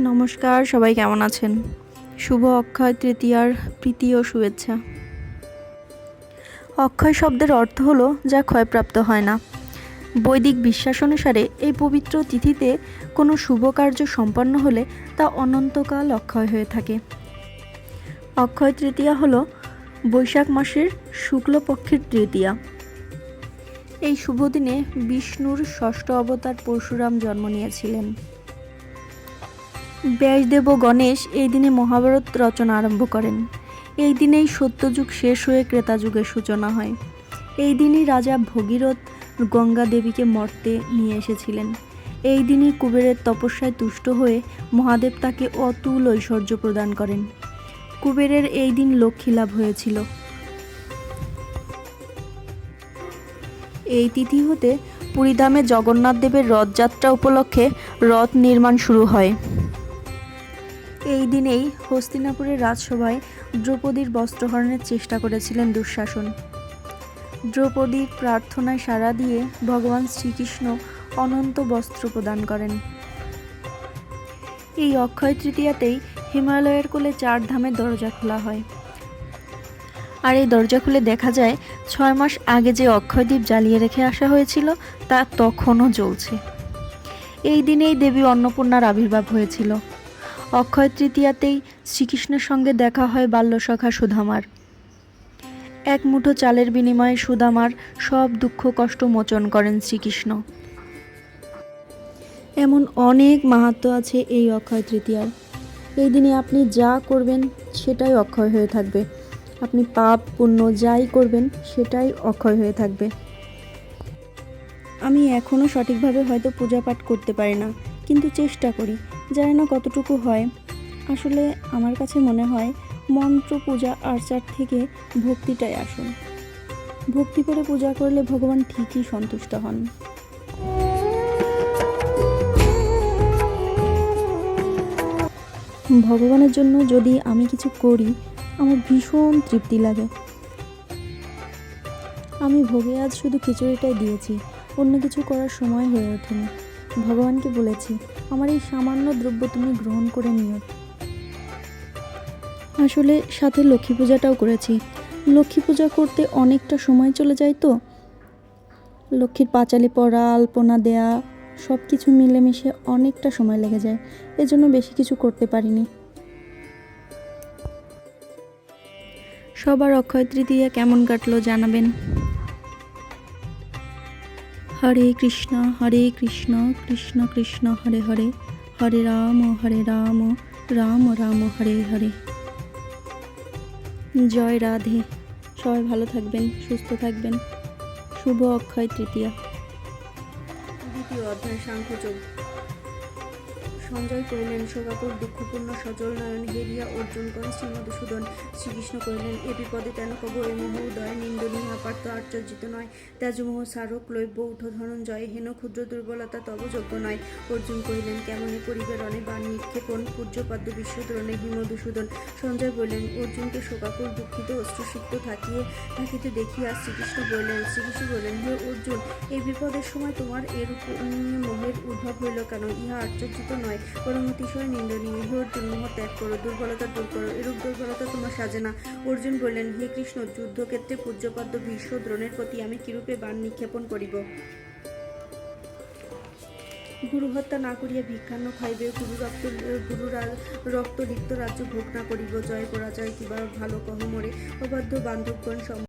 নমস্কার, সবাই কেমন আছেন? শুভ অক্ষয় তৃতীয়ার প্রীতি ও শুভেচ্ছা। অক্ষয় শব্দের অর্থ হলো যা ক্ষয়প্রাপ্ত হয় না। বৈদিক বিশ্বাস অনুসারে এই পবিত্র তিথিতে কোনো শুভ কার্য সম্পন্ন হলে তা অনন্তকাল অক্ষয় হয়ে থাকে। অক্ষয় তৃতীয়া হলো বৈশাখ মাসের শুক্লপক্ষের তৃতীয়া। এই শুভ দিনে বিষ্ণুর ষষ্ঠ অবতার পরশুরাম জন্ম নিয়েছিলেন। ব্যাসদেব ও গণেশ এই দিনে মহাভারত রচনা আরম্ভ করেন। এই দিনেই সত্যযুগ শেষ হয়ে ত্রেতা যুগের সূচনা হয়। এই দিনই রাজা ভগীরথ গঙ্গা দেবীকে মর্তে নিয়ে এসেছিলেন। এই দিনই কুবেরের তপস্যায় তুষ্ট হয়ে মহাদেব তাকে অতুল ঐশ্বর্য প্রদান করেন। কুবেরের এই দিন লক্ষ্মী লাভ হয়েছিল। এই তিথি হতে পুরীধামে জগন্নাথ দেবের রথযাত্রা উপলক্ষে রথ নির্মাণ শুরু হয়। এই দিনেই হস্তিনাপুরের রাজসভায় দ্রৌপদীর বস্ত্রহরণের চেষ্টা করেছিলেন দুঃশাসন। দ্রৌপদীর প্রার্থনায় সাড়া দিয়ে ভগবান শ্রীকৃষ্ণ অনন্ত বস্ত্র প্রদান করেন। এই অক্ষয় তৃতীয়াতেই হিমালয়ের কোলে 4 ধামের দরজা খোলা হয়। আর এই দরজা খুলে দেখা যায় 6 মাস আগে যে অক্ষয়দ্বীপ জ্বালিয়ে রেখে আসা হয়েছিল তা তখনও জ্বলছে। এই দিনেই দেবী অন্নপূর্ণার আবির্ভাব হয়েছিল। অক্ষয় তৃতীয়াতেই শ্রীকৃষ্ণের সঙ্গে দেখা হয় বাল্যসখা সুদামার। এক মুঠো চালের বিনিময়ে সুদামার সব দুঃখ কষ্ট মোচন করেন শ্রীকৃষ্ণ। এমন অনেক মাহাত্ম্য আছে এই অক্ষয় তৃতীয়ার। এই দিনে আপনি যা করবেন সেটাই অক্ষয় হয়ে থাকবে। আপনি পাপ পুণ্য যাই করবেন সেটাই অক্ষয় হয়ে থাকবে। আমি এখনও সঠিকভাবে হয়তো পূজা পাঠ করতে পারি না, কিন্তু চেষ্টা করি। জানি না কতটুকু হয়। আসলে আমার কাছে মনে হয় মন্ত্র পূজা আর্চার থেকে ভক্তিটাই আসল। ভক্তি করে পূজা করলে ভগবান ঠিকই সন্তুষ্ট হন। ভগবানের জন্য যদি আমি কিছু করি আমার ভীষণ তৃপ্তি লাগে। আমি ভোগে আজ শুধু খিচুড়িটাই দিয়েছি, অন্য কিছু করার সময় হয়ে ওঠেনি। ভগবানকে বলেছি আমার এই সামান্য দ্রব্য তুমি গ্রহণ করে নিও। আসলে সাথে লক্ষ্মী পূজাটাও করেছি। লক্ষ্মী পূজা করতে অনেকটা সময় চলে যায়, তো লক্ষ্মীর পাঁচালি পরা, আলপনা দেয়া সব কিছু মিলেমিশে অনেকটা সময় লেগে যায়। এজন্য বেশি কিছু করতে পারিনি। সবার অক্ষয় তৃতীয়া কেমন কাটলো জানাবেন। হরে কৃষ্ণ কৃষ্ণ কৃষ্ণ হরে হরে, হরে রাম রাম রাম হরে হরে। জয় রাধে। সবাই ভালো থাকবেন, সুস্থ থাকবেন। শুভ অক্ষয় তৃতীয়া। দ্বিতীয় অধ্যায় সাংখ্যযোগ। সঞ্জয় কহিলেন, শোকাকুল দুঃখপূর্ণ সজল নয়ন হেরিয়া অর্জুন কন শ্রীমধুসূদন। শ্রীকৃষ্ণ কহিলেন, এ বিপদে তেন কব এ মোহ উদয় নিন্দনীয় পার্থ আশ্চর্যিত নয়। তেজমোহ সারক লৈব্য উঠ ধনঞ্জয় হেন ক্ষুদ্র দুর্বলতা তব যোগ্য নয়। অর্জুন কহিলেন, কেমনে করিবে রণে বাণ নিক্ষেপণ পূজ্যপাদ্য বিশ্বদ্রোণে হি মধুসূদন। সঞ্জয় বললেন, অর্জুনকে শোকাকুল দুঃখিত অশ্রুসিক্ত থাকিতে দেখিয়া শ্রীকৃষ্ণ বললেন, হে অর্জুন, এই বিপদের সময় তোমার এরূপ মোহের উদ্ভব হইল কেন? ইহা আশ্চর্যিত নয়, বরং অতিশয় নিন্দনীয়। হে অর্জুন, মোহ ত্যাগ করো, দুর্বলতা দূর করো। এরূপ দুর্বলতা তোমার সাজে না। অর্জুন বললেন, হে কৃষ্ণ, যুদ্ধক্ষেত্রে পূজ্যপাদ্য ভীষ্ম দ্রোণের প্রতি আমি কিরূপে বাণ নিক্ষেপণ করিব? গুরু হত্যা না করিয়া ভিক্ষান্ন খাইবে, গুরু রক্ত রিক্ত রাজ্য ভোগ না করিব। জয় পরাজয় কিবা ভালো কহ মোরে, অবাধ্য বান্ধবগণ